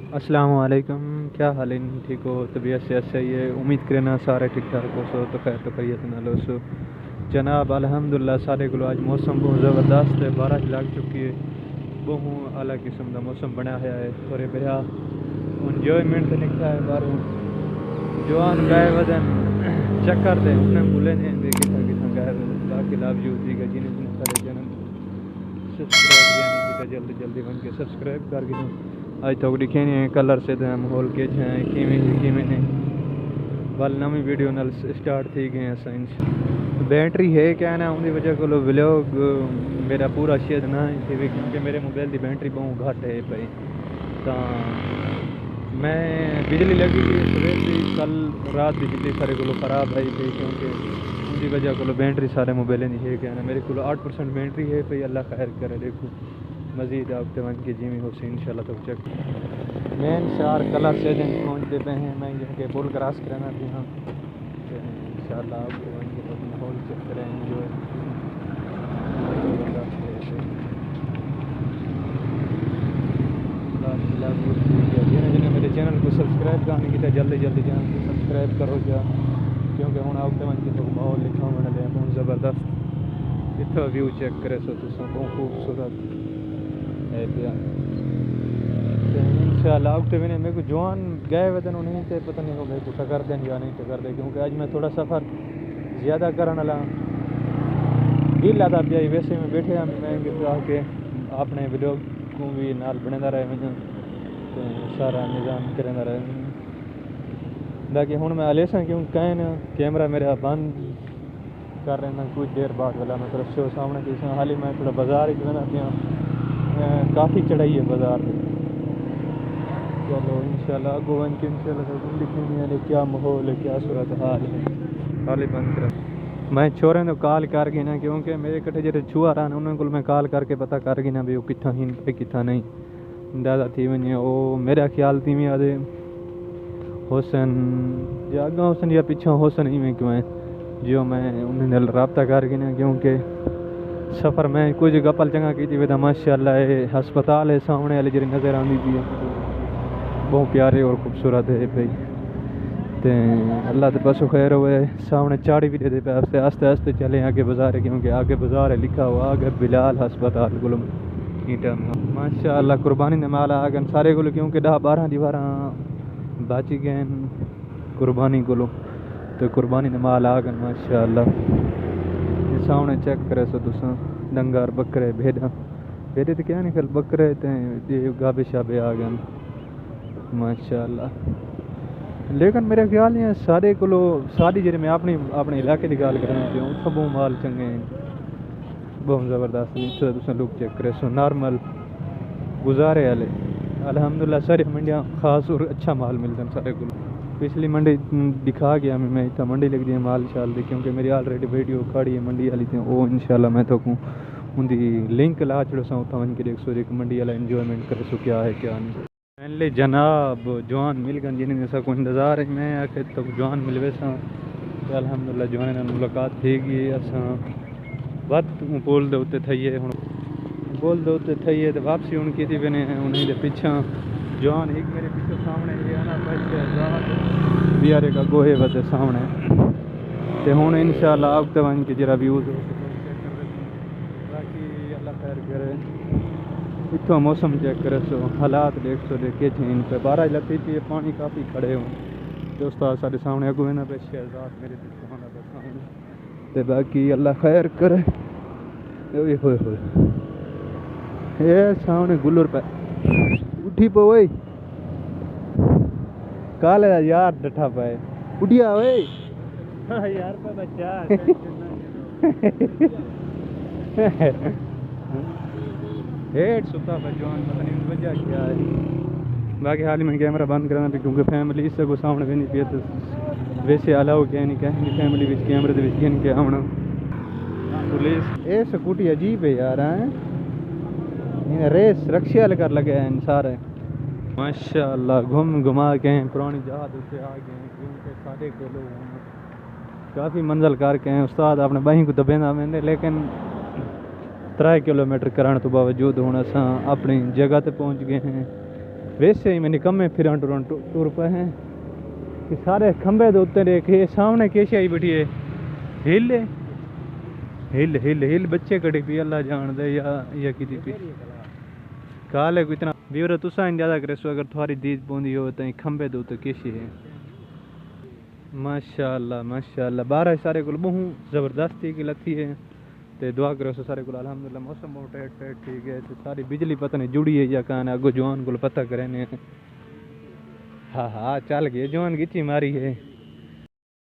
अस्सलाम वालेकुम। क्या हाल है? ठीक हो? तबीयत से सही है? उम्मीद करना सारे ठीक ठाक हो सो तो खैर तो खैरियत ना लो सो जनाब अल्हम्दुलिल्लाह सारे को आज मौसम बहुत ज़बरदस्त है। बारिश लग चुकी है। बहुत अला किस्म का मौसम बना है थोड़े बया इंजॉयमेंट निकला है बाहरों जवान गए वदन चक्कर दे उन्हें बुले ने देखी था कि गए बाकी लाभ यूज दी गई जिन्हें जिन्हें सारे जन्म सब्सक्राइब यानी कि जल्दी जल्दी बन के सब्सक्राइब कर गिनो आज तो दिखे नहीं कलर से माहौल के किमें ने वाल नवी वीडियो नाल स्टार्ट थी गए साइंस बैटरी है क्या ना उनकी वजह को व्लॉग मेरा पूरा शेयर ना थी क्योंकि मेरे मोबाइल की बैटरी बहुत घट है भाई तो मैं बिजली लगी थी सवेर से कल रात की बिजली सारे को खराब आई थी क्योंकि उनकी वजह को बैटरी सारे मोबाइल नहीं है क्या ना मेरे को 8% बैटरी है भाई अल्लाह खैर करे देखो मज़ीद आपके मन की जिमी हो इंशाल्लाह तो चेक मेन चार कलर से दिन पहुँचते पे हैं मैं जिनके पुल क्रॉस कराना भी हाँ इंशाल्लाह आपके मन के तो माहौल चेक करें जो जिन्हें मेरे चैनल को सब्सक्राइब करने की जल्दी जल्दी चैनल को सब्सक्राइब करो जा क्योंकि हूँ आपके मन की तो माहौल लिखा होने लगे बहुत ज़बरदस्त इतना व्यू चेक करे सो तो बहुत खूबसूरत है पिया इंशाल्लाह आपके मैंने मेरे को जवान गए वतन उन्हीं से पता नहीं हो गए तो टक्कर दें या नहीं टक्कर दे क्योंकि आज मैं थोड़ा सफ़र ज़्यादा करने लगा दिल लाता पिया वैसे में बैठे हम मैं आके अपने व्लॉग को भी नाल बनेदा रहे मैं तो सारा निज़ाम करेंदा रहे बाकी हूँ मैं अलेसा क्यों कहें ना कैमरा मेरा बंद कर रहे हैं कुछ देर बाद वाला मैं तरफ शो सामने किसी हाल ही मैं थोड़ा बाजार ही बना पिया काफ़ी चढ़ाई है बाजार में चलो इंशाल्लाह गोवन के इंशाल्लाह लिखेंगे क्या माहौल है क्या सूरत हाल है खाली बंद कर मैं छोरे तो कॉल कर गई ना क्योंकि मेरे कटे जो छुआ रहा उन्होंने को मैं कॉल करके पता कर गई ना भी वो कितना ही पे कितना नहीं दादा थी वही वो मेरा ख्याल थी में आदे हुसन या अगा हुसन या पीछा हुसन ही में क्यों है जो मैं उन्हें रबता कर गई ना क्योंकि सफ़र में कुछ गपल चंगा की थी माशाल्लाह हस्पताल है सामने वाली जी नज़र आती थी बहुत प्यारे और खूबसूरत है भाई तो अल्लाह के पासों खैर हुए सामने चाड़ी भी दे पे आस्ते आस्ते आस्ते चले आगे बाजार है क्योंकि आगे बाजार है लिखा हुआ आगे बिलाल हस्पताल गुलम ईटा में माशाल्लाह कुर्बानी ने माला आगन सारे गुलो क्योंकि 10-12 दीवार बाची गए कुर्बानी गुलो तो कुर्बानी ने माल आगन माशाल्लाह सामने चेक करे सो तुसा डंगर बकरे भेड़ा भेड़े तो क्या निकल बकरे थे गाबे शाबे आ गए माशाल्लाह लेकिन मेरे ख्याल है सारे को सारी जेह्ड़े मैं अपने इलाके की गल करना चाहूँ उत्थै बहुत माल चंगे बहुत ज़बरदस्त इत्थै तुसें लोग चेक करे सो नॉर्मल गुजारे आह्ले अल्हम्दुलिल्लाह सारी मंडियां खास और अच्छा माल मिलता है सारे को पिछली मंडी दिखा गया मैं इतना मंडी लगती है माल शाल दी क्योंकि मेरी ऑलरेडी वीडियो खड़ी है मंडी वाली थी वो इंशाल्लाह मैं तो उनकी लिंक ला छड़ो सा उत्थै वन के देख सो एक मंडी वाला इंजॉयमेंट करे सो क्या है क्या नहीं फाइनली जनाब जवान मिल गए जिन्हें ऐसा कोई इंतज़ार है मैं आके तो जवान मिलवे सा अल्हम्दुलिल्लाह जवान ने मुलाकात थी गई असा वत पुल दे उत्ते थईए हुण पुल दे उत्ते थईए तो वापसी हुण की थी बने उन्हीं दे पीछा जवान एक मेरे पीछे सामने ये आना बच बियारे का गोहे वते सामने ते हुण इंशाल्लाह अब ते वन के जरा व्यूज बाकी अल्लाह खैर करे इतना मौसम चेक करे सो हालात देख सो देखे इन पे 12 लगती थी पानी काफ़ी खड़े हो दोस्तों सारे सामने अगो ना पे शहजाद मेरे तो बाकी अल्लाह खैर करे होए होए ये सामने गुल्लर पे उठी पे वही काले यार डठा पाए उठिया ओए यार पे बच्चा हेट सुता पे जवान पता नहीं वजह क्या है बाकी हाल ही में कैमरा बंद करना भी क्योंकि फैमिली इससे को सामने भी नहीं पिया तो वैसे अलाउ क्या नहीं कहेंगे फैमिली विच कैमरे दे विच गिन के आना पुलिस ये स्कूटी अजीब है यार हैं रेस रक्शे वाले कर लगे हैं सारे माशाल्लाह घूम घुमा के पुरानी जहाज उसे आ गए क्योंकि सारे के लोग काफ़ी मंजिल करके हैं उस्ताद अपने बही को दबेंदा मैंने लेकिन 3 किलोमीटर कराने तो बावजूद हूँ अस अपनी जगह पर पहुँच गए हैं वैसे ही मैं निकम्मे फिर टूर पे हैं कि सारे खंबे दे उत्ते देखे सामने कैसे आई बैठी है हिल हिल हिल हिल बच्चे कड़ी पी अल्लाह जान दे या की पी काल है इतना व्यूअर तुसा इन ज़्यादा करे सो अगर तुम्हारी दीद पौंदी हो तो खंबे दे उत्ते कैसे है माशाअल्लाह बारिश सारे को बहु ज़बरदस्ती की लथी है ते दुआ करो सो सारे को अल्हम्दुलिल्लाह मौसम बहुत टाइट ठीक है ते सारी बिजली पता नहीं जुड़ी है या कान अगो जवान को पता करे ने हाँ चल गए जवान गिची मारी है